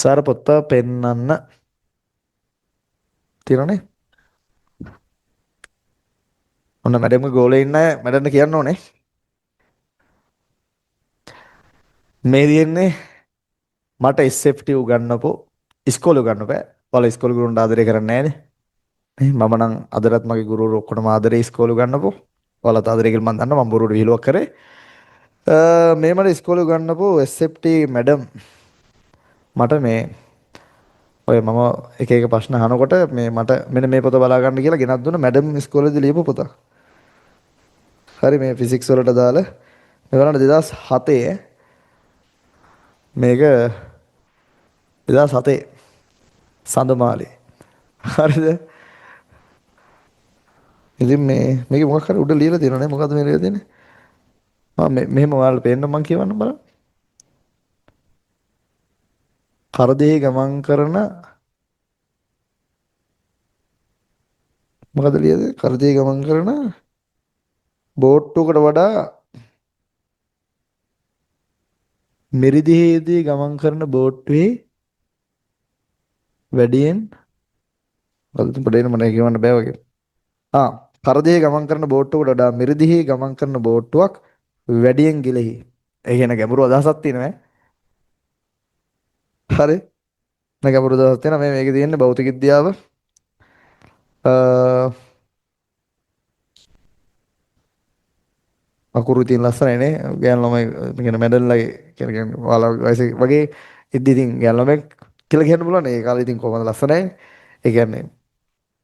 සාර පොත්ත පෙන්නන්න තියෙනනේ. ඔන්න මැඩම්ගේ ගෝලේ ඉන්න අය මැඩම්ට කියන්න ඕනේ. මේ තියෙන්නේ මට SFT උගන්නපු ඉස්කෝලේ උගන්න බෑ. ඔයාලා ඉස්කෝලේ ගුරුන්ට ආදරය කරන්නේ නැහනේ. නේ මම නම් අදටත් මගේ ගුරුවරු ඔක්කොටම ආදරේ ඉස්කෝලේ උගන්නපු. ඔයාලත් ආදරේ කියලා මම දන්නවා මම බොරුවට විහිළුවක් කරේ. මේ මට ඉස්කෝලේ උගන්නපු SFT මැඩම් මට මේ ඔය මම එක එක ප්‍රශ්න අහනකොට මේ මට මෙන්න මේ පොත බලා ගන්න කියලා ගෙනත් දුන්න මැඩම් ඉස්කෝලේදී ලියපු පොත. හරි මේ ෆිසික්ස් වලට දාලා මේ බලන්න 2007 මේක 2007 සඳමාලේ. හරිද? ඉතින් මේක මොකක් හරි උඩ ලියලා තියෙනවා නේ. මොකද්ද මේ ලියලා තියෙන්නේ? මෙහෙම ඔයාලට පේන්න මම කියවන්න බලන්න. කරදෙහි ගමන් කරන මොකද ලියද? කරදෙහි ගමන් කරන බෝට්ටුවකට වඩා මිරිදියේදී ගමන් කරන බෝට්ටුවේ වැඩියෙන් වලතුන් පොඩේන මම කියවන්න බෑ වගේ. කරදෙහි ගමන් කරන බෝට්ටුවකට වඩා මිරිදිහි ගමන් කරන බෝට්ටුවක් වැඩියෙන් ගිලෙහි. ඒ කියන ගැඹුරු අදහසක් තියෙනවා. හරි. මේ ගැඹුරු අදහසක් තියෙනවා. මේකේ තියෙන්නේ භෞතික විද්‍යාව. අකුරු තියෙන ලස්සනයි නේ. ගෑනු ළමයි කියන මැඩල්ලාගේ කියන ඔයාලා වයසේ වගේ ඉද්දි ඉතින් ගෑනු ළමයි කියලා කියන්න පුළුවන්. ඒ කාලේ ඉතින් කොහොමද ලස්සනයි. ඒ කියන්නේ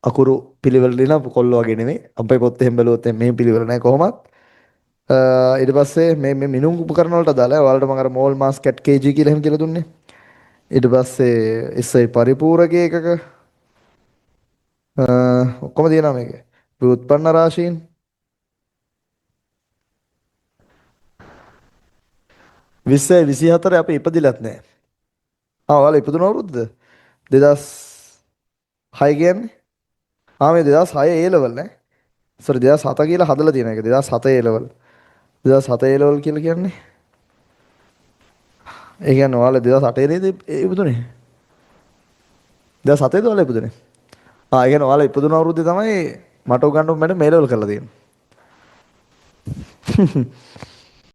අකුරු පිළිවෙල දින කොල්ලෝ වගේ නෙමෙයි. අපේ පොත් එහෙම බැලුවොත් මේ පිළිවෙල නැහැ කොහොමත්. ඊට පස්සේ මේ මිනුම් උපකරණ වලට දාලා ඔයාලට මම අර මෝල් මාස් කැට් කේජී කියලා එහෙම කියලා දුන්නේ. ඊට පස්සේ SI පරිපූරක ඒකක ඔක්කොම තියෙනවා මේකේ. ව්‍යුත්පන්න රාශීන් 20 24 අපි ඉපදිලත් නැහැ. ඔයාලා ඉපදුන අවුරුද්ද 2006 කියන්නේ. මේ 2006 A level නේ. සෝරි 2007 කියලා හදලා තියෙන එක 2007 A level. 2007 A level කියලා කියන්නේ. ඒ කියන්නේ ඔයාලා 2008 නේද ඉපදුනේ? 2007 ද ඔයාලා ඉපදුනේ? ඒ කියන්නේ ඔයාලා ඉපදුන අවුරුද්දේ තමයි මට උගන්වපු මැඩම් මේ ලෙවල් කරලා තියෙන්නේ.